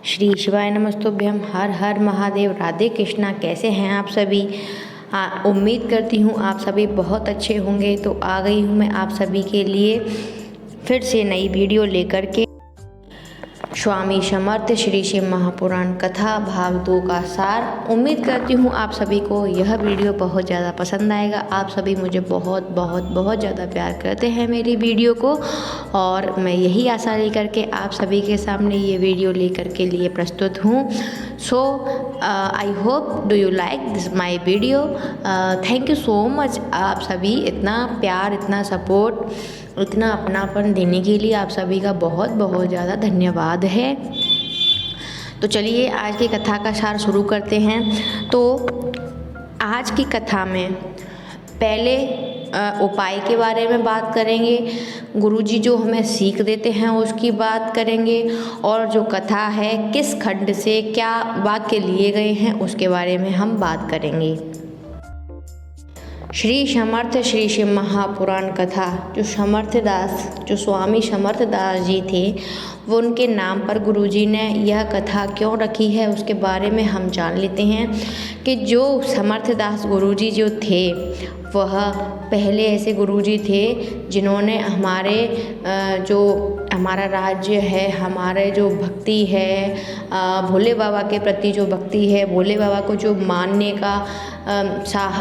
श्री शिवाय नमस्तुभ्यम। हर हर महादेव। राधे कृष्णा। कैसे हैं आप सभी? उम्मीद करती हूँ आप सभी बहुत अच्छे होंगे। तो आ गई हूँ मैं आप सभी के लिए फिर से नई वीडियो लेकर के। स्वामी समर्थ श्री शिव महापुराण कथा भाग 2 का सार। उम्मीद करती हूँ आप सभी को यह वीडियो बहुत ज़्यादा पसंद आएगा। आप सभी मुझे बहुत बहुत बहुत ज़्यादा प्यार करते हैं मेरी वीडियो को, और मैं यही आशा लेकर के आप सभी के सामने ये वीडियो लेकर के लिए प्रस्तुत हूँ। So I hope do you like this my video. Thank you so much. आप सभी इतना प्यार, इतना सपोर्ट, इतना अपनापन देने के लिए आप सभी का बहुत बहुत ज़्यादा धन्यवाद है। तो चलिए आज की कथा का सार शुरू करते हैं। तो आज की कथा में पहले उपाय के बारे में बात करेंगे, गुरुजी जो हमें सीख देते हैं उसकी बात करेंगे, और जो कथा है किस खंड से क्या वाक्य लिए गए हैं उसके बारे में हम बात करेंगे। श्री समर्थ श्री शिव महापुराण कथा। जो समर्थदास, जो स्वामी समर्थदास जी थे, वो उनके नाम पर गुरुजी ने यह कथा क्यों रखी है उसके बारे में हम जान लेते हैं। कि जो समर्थदास गुरुजी जो थे वह पहले ऐसे गुरुजी थे जिन्होंने जो हमारा राज्य है, हमारे जो भक्ति है, भोले बाबा के प्रति जो भक्ति है, भोले बाबा को जो मानने का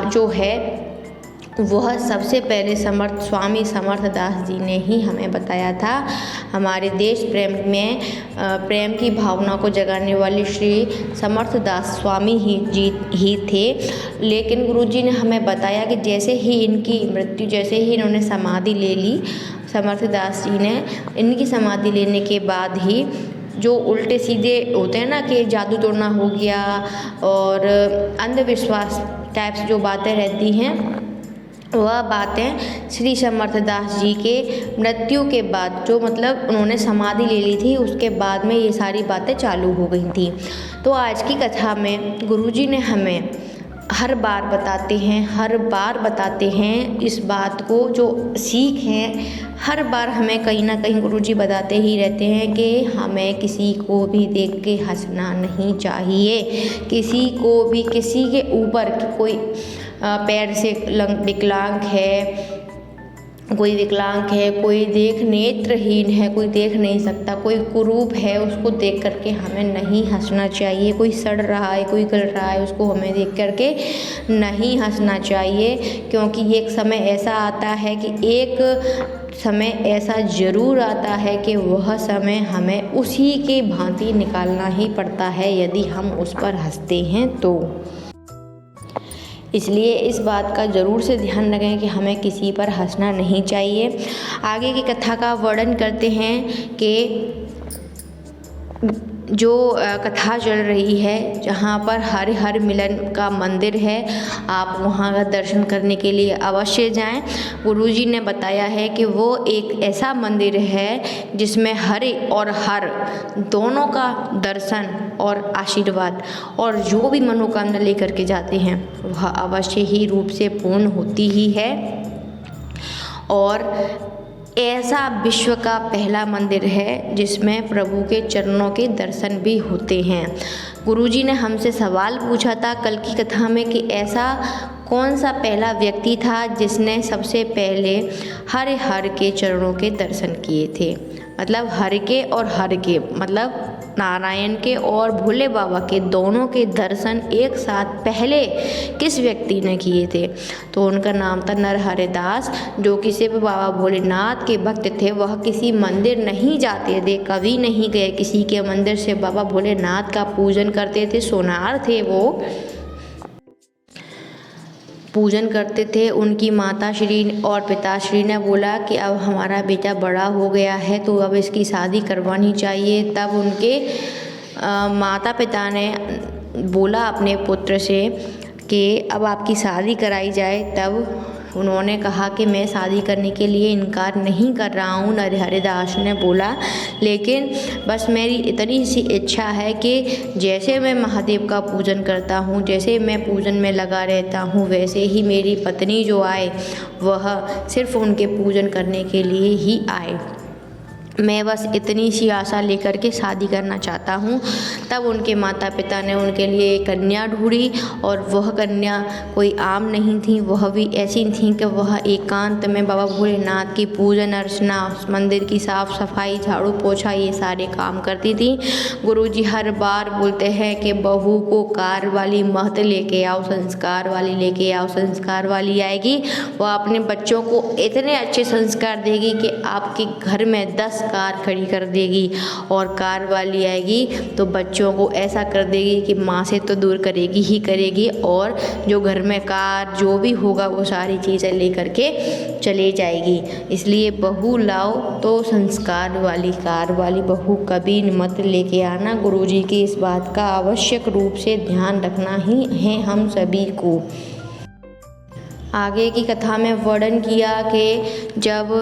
जो है, वह सबसे पहले स्वामी समर्थदास जी ने ही हमें बताया था। हमारे देश प्रेम में प्रेम की भावना को जगाने वाले श्री समर्थदास स्वामी ही थे। लेकिन गुरुजी ने हमें बताया कि जैसे ही इनकी मृत्यु, जैसे ही इन्होंने समाधि ले ली, समर्थदास जी ने इनकी समाधि लेने के बाद ही जो उल्टे सीधे होते हैं ना, कि जादू टोना हो गया और अंधविश्वास टाइप्स जो बातें रहती हैं, वह बातें श्री समर्थदास जी के मृत्यु के बाद, जो मतलब उन्होंने समाधि ले ली थी उसके बाद में ये सारी बातें चालू हो गई थी। तो आज की कथा में गुरुजी ने हमें हर बार बताते हैं इस बात को, जो सीख है हर बार हमें कहीं ना कहीं गुरुजी बताते ही रहते हैं कि हमें किसी को भी देख के हंसना नहीं चाहिए। किसी को भी, किसी के ऊपर कोई पैर से विकलांग है, कोई नेत्रहीन है, कोई देख नहीं सकता, कोई कुरूप है, उसको देख करके हमें नहीं हंसना चाहिए। कोई सड़ रहा है, कोई गल रहा है, उसको हमें देख करके नहीं हंसना चाहिए। क्योंकि एक समय ऐसा आता है ज़रूर आता है कि वह समय हमें उसी के भांति निकालना ही पड़ता है यदि हम उस पर हंसते हैं तो। इसलिए इस बात का ज़रूर से ध्यान रखें कि हमें किसी पर हंसना नहीं चाहिए। आगे की कथा का वर्णन करते हैं कि जो कथा चल रही है, जहाँ पर हर हर मिलन का मंदिर है, आप वहाँ का दर्शन करने के लिए अवश्य जाएं। गुरुजी ने बताया है कि वो एक ऐसा मंदिर है जिसमें हर और हर दोनों का दर्शन और आशीर्वाद, और जो भी मनोकामना लेकर के जाते हैं वह अवश्य ही रूप से पूर्ण होती ही है। और ऐसा विश्व का पहला मंदिर है जिसमें प्रभु के चरणों के दर्शन भी होते हैं। गुरुजी ने हमसे सवाल पूछा था कल की कथा में कि ऐसा कौन सा पहला व्यक्ति था जिसने सबसे पहले हर के चरणों के दर्शन किए थे। मतलब हर के मतलब नारायण के और भोले बाबा के दोनों के दर्शन एक साथ पहले किस व्यक्ति ने किए थे। तो उनका नाम था नरहरिदास, जो कि सिर्फ बाबा भोलेनाथ के भक्त थे। वह किसी मंदिर नहीं जाते थे, कभी नहीं गए किसी के मंदिर से, बाबा भोलेनाथ का पूजन करते थे। सोनार थे, वो पूजन करते थे। उनकी माता श्री और पिताश्री ने बोला कि अब हमारा बेटा बड़ा हो गया है तो अब इसकी शादी करवानी चाहिए। तब उनके माता पिता ने बोला अपने पुत्र से कि अब आपकी शादी कराई जाए। तब उन्होंने कहा कि मैं शादी करने के लिए इनकार नहीं कर रहा हूँ, नरहरिदास ने बोला, लेकिन बस मेरी इतनी सी इच्छा है कि जैसे मैं महादेव का पूजन करता हूँ, जैसे मैं पूजन में लगा रहता हूँ, वैसे ही मेरी पत्नी जो आए वह सिर्फ उनके पूजन करने के लिए ही आए। मैं बस इतनी सी आशा लेकर के शादी करना चाहता हूँ। तब उनके माता पिता ने उनके लिए एक कन्या ढूंढी और वह कन्या कोई आम नहीं थी, वह भी ऐसी थी कि वह एकांत में बाबा भोलेनाथ की पूजन अर्चना, मंदिर की साफ़ सफाई, झाड़ू पोछा ये सारे काम करती थी। गुरुजी हर बार बोलते हैं कि बहू को कार वाली मत लेके आओ, संस्कार वाली लेके आओ, संस्कार वाली आएगी, वह अपने बच्चों को इतने अच्छे संस्कार देगी कि आपके घर में 10 कार खड़ी कर देगी। और कार वाली आएगी तो बच्चों को ऐसा कर देगी कि माँ से तो दूर करेगी ही करेगी, और जो घर में कार जो भी होगा वो सारी चीज़ें लेकर के चले जाएगी। इसलिए बहू लाओ तो संस्कार वाली, कार वाली बहू कभी मत लेके आना। गुरुजी की इस बात का आवश्यक रूप से ध्यान रखना ही है हम सभी को। आगे की कथा में वर्णन किया कि जब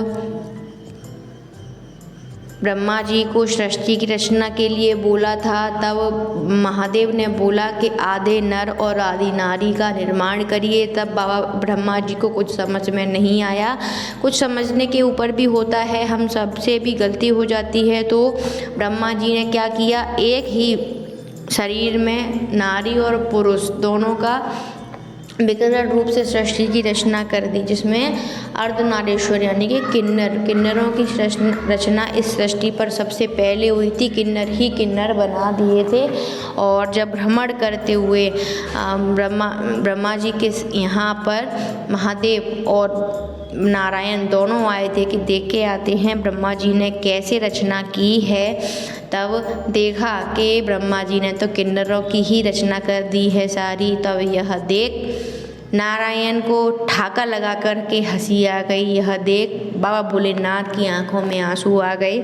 ब्रह्मा जी को सृष्टि की रचना के लिए बोला था, तब महादेव ने बोला कि आधे नर और आधी नारी का निर्माण करिए। तब बाबा ब्रह्मा जी को कुछ समझ में नहीं आया। कुछ समझने के ऊपर भी होता है, हम सबसे भी गलती हो जाती है। तो ब्रह्मा जी ने क्या किया, एक ही शरीर में नारी और पुरुष दोनों का विकरण रूप से सृष्टि की रचना कर दी, जिसमें अर्धनारीश्वर यानी कि किन्नरों की रचना इस सृष्टि पर सबसे पहले हुई थी। किन्नर ही किन्नर बना दिए थे। और जब भ्रमण करते हुए ब्रह्मा जी के यहाँ पर महादेव और नारायण दोनों आए थे कि देख के आते हैं ब्रह्मा जी ने कैसे रचना की है। तब देखा कि ब्रह्मा जी ने तो किन्नरों की ही रचना कर दी है सारी। तब यह देख नारायण को ठाका लगा कर के हंसी आ गई। यह देख बाबा भोलेनाथ की आंखों में आंसू आ गए।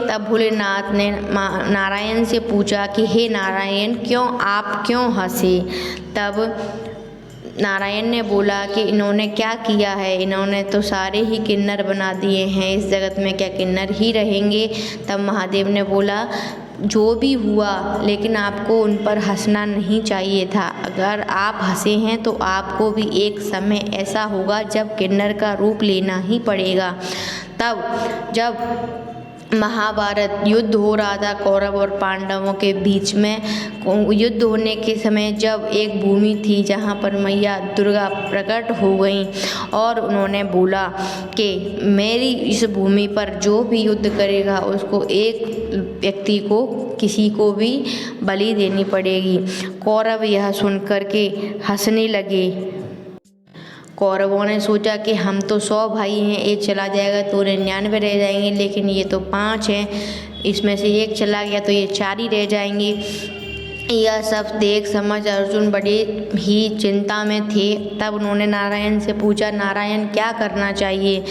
तब भोलेनाथ ने नारायण से पूछा कि हे नारायण, आप क्यों हंसे। तब नारायण ने बोला कि इन्होंने क्या किया है, इन्होंने तो सारे ही किन्नर बना दिए हैं, इस जगत में क्या किन्नर ही रहेंगे। तब महादेव ने बोला जो भी हुआ, लेकिन आपको उन पर हंसना नहीं चाहिए था। अगर आप हंसे हैं तो आपको भी एक समय ऐसा होगा जब किन्नर का रूप लेना ही पड़ेगा। तब जब महाभारत युद्ध हो रहा था कौरव और पांडवों के बीच में, युद्ध होने के समय जब एक भूमि थी जहाँ पर मैया दुर्गा प्रकट हो गई और उन्होंने बोला कि मेरी इस भूमि पर जो भी युद्ध करेगा उसको एक व्यक्ति को, किसी को भी बलि देनी पड़ेगी। कौरव यह सुनकर के हंसने लगे। कौरवों ने सोचा कि हम तो 100 भाई हैं, एक चला जाएगा तो 99 रह जाएंगे, लेकिन ये तो 5 हैं, इसमें से एक चला गया तो ये 4 ही रह जाएंगे। यह सब देख समझ अर्जुन बड़े ही चिंता में थे। तब उन्होंने नारायण से पूछा, नारायण क्या करना चाहिए।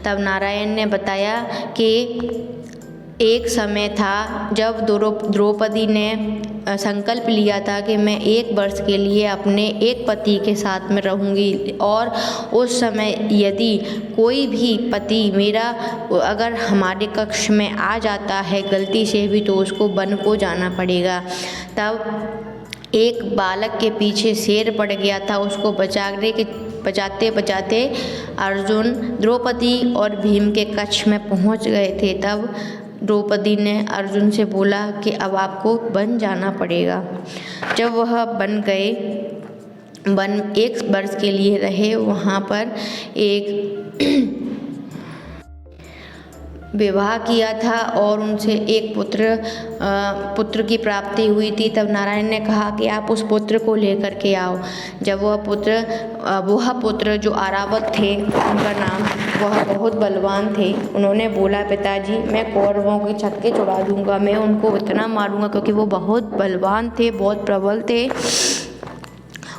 तब नारायण ने बताया कि एक समय था जब द्रौपदी ने संकल्प लिया था कि मैं 1 वर्ष के लिए अपने एक पति के साथ में रहूंगी, और उस समय यदि कोई भी पति मेरा अगर हमारे कक्ष में आ जाता है गलती से भी तो उसको वन को जाना पड़ेगा। तब एक बालक के पीछे शेर पड़ गया था, उसको बचाते बचाते अर्जुन द्रौपदी और भीम के कक्ष में पहुंच गए थे। तब द्रौपदी ने अर्जुन से बोला कि अब आपको वन जाना पड़ेगा। जब वह बन गए, वन 1 वर्ष के लिए रहे, वहाँ पर एक विवाह किया था और उनसे एक पुत्र की प्राप्ति हुई थी। तब नारायण ने कहा कि आप उस पुत्र को लेकर के आओ। जब वह पुत्र जो आरावत थे, उनका नाम, वह बहुत बलवान थे। उन्होंने बोला पिताजी मैं कौरवों के छक्के छुड़ा दूंगा, मैं उनको इतना मारूंगा, क्योंकि वो बहुत बलवान थे, बहुत प्रबल थे।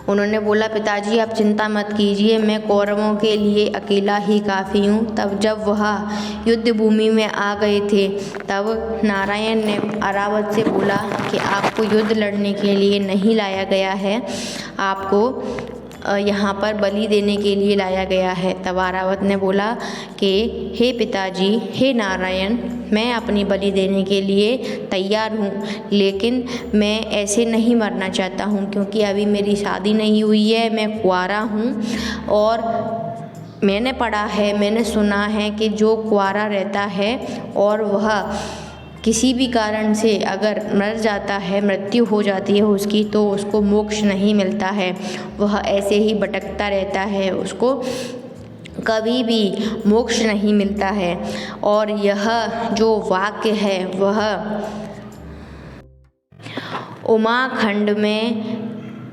उन्होंने बोला पिताजी आप चिंता मत कीजिए, मैं कौरवों के लिए अकेला ही काफ़ी हूँ। तब जब वह युद्ध भूमि में आ गए थे, तब नारायण ने आरावत से बोला कि आपको युद्ध लड़ने के लिए नहीं लाया गया है, आपको यहाँ पर बलि देने के लिए लाया गया है। तब आरावत ने बोला कि हे पिताजी, हे नारायण, मैं अपनी बलि देने के लिए तैयार हूँ, लेकिन मैं ऐसे नहीं मरना चाहता हूँ, क्योंकि अभी मेरी शादी नहीं हुई है, मैं कुंवारा हूँ और मैंने पढ़ा है, मैंने सुना है कि जो कुंवारा रहता है और वह किसी भी कारण से अगर मर जाता है, मृत्यु हो जाती है उसकी, तो उसको मोक्ष नहीं मिलता है। वह ऐसे ही भटकता रहता है, उसको कभी भी मोक्ष नहीं मिलता है। और यह जो वाक्य है वह उमाखंड में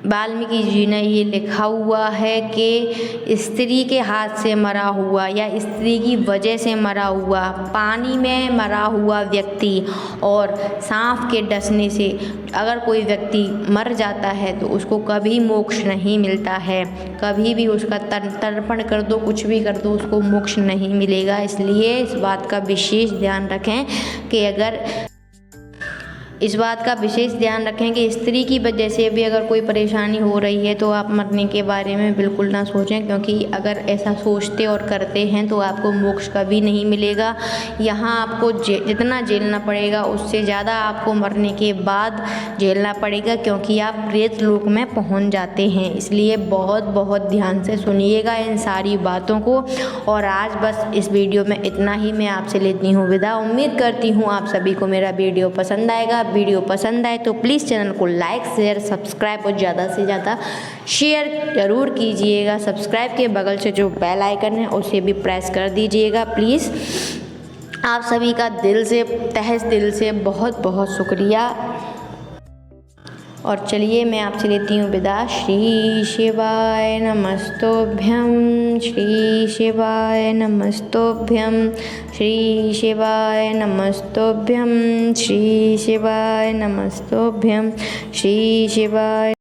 वाल्मीकि जी ने ये लिखा हुआ है कि स्त्री के हाथ से मरा हुआ या स्त्री की वजह से मरा हुआ, पानी में मरा हुआ व्यक्ति और सांप के डसने से अगर कोई व्यक्ति मर जाता है तो उसको कभी मोक्ष नहीं मिलता है। कभी भी उसका तर्पण कर दो, कुछ भी कर दो, उसको मोक्ष नहीं मिलेगा। इसलिए इस बात का विशेष ध्यान रखें कि स्त्री की वजह से भी अगर कोई परेशानी हो रही है तो आप मरने के बारे में बिल्कुल ना सोचें, क्योंकि अगर ऐसा सोचते और करते हैं तो आपको मोक्ष कभी नहीं मिलेगा। यहाँ आपको जितना झेलना पड़ेगा उससे ज़्यादा आपको मरने के बाद झेलना पड़ेगा, क्योंकि आप प्रेत लोक में पहुँच जाते हैं। इसलिए बहुत बहुत ध्यान से सुनिएगा इन सारी बातों को। और आज बस इस वीडियो में इतना ही। मैं आपसे लेती हूँ विदा। उम्मीद करती हूँ आप सभी को मेरा वीडियो पसंद आएगा। वीडियो पसंद आए तो प्लीज़ चैनल को लाइक, शेयर, सब्सक्राइब और ज़्यादा से ज़्यादा शेयर ज़रूर कीजिएगा। सब्सक्राइब के बगल से जो बेल आइकन है उसे भी प्रेस कर दीजिएगा प्लीज़। आप सभी का तहे दिल से बहुत बहुत शुक्रिया। और चलिए मैं आपसे लेती हूँ विदा। श्री शिवाय नमस्तोभ्यम, श्री शिवाय नमस्तोभ्यम, श्री शिवाय नमस्तोभ्यम, श्री शिवाय नमस्तोभ्यम, श्री शिवाय।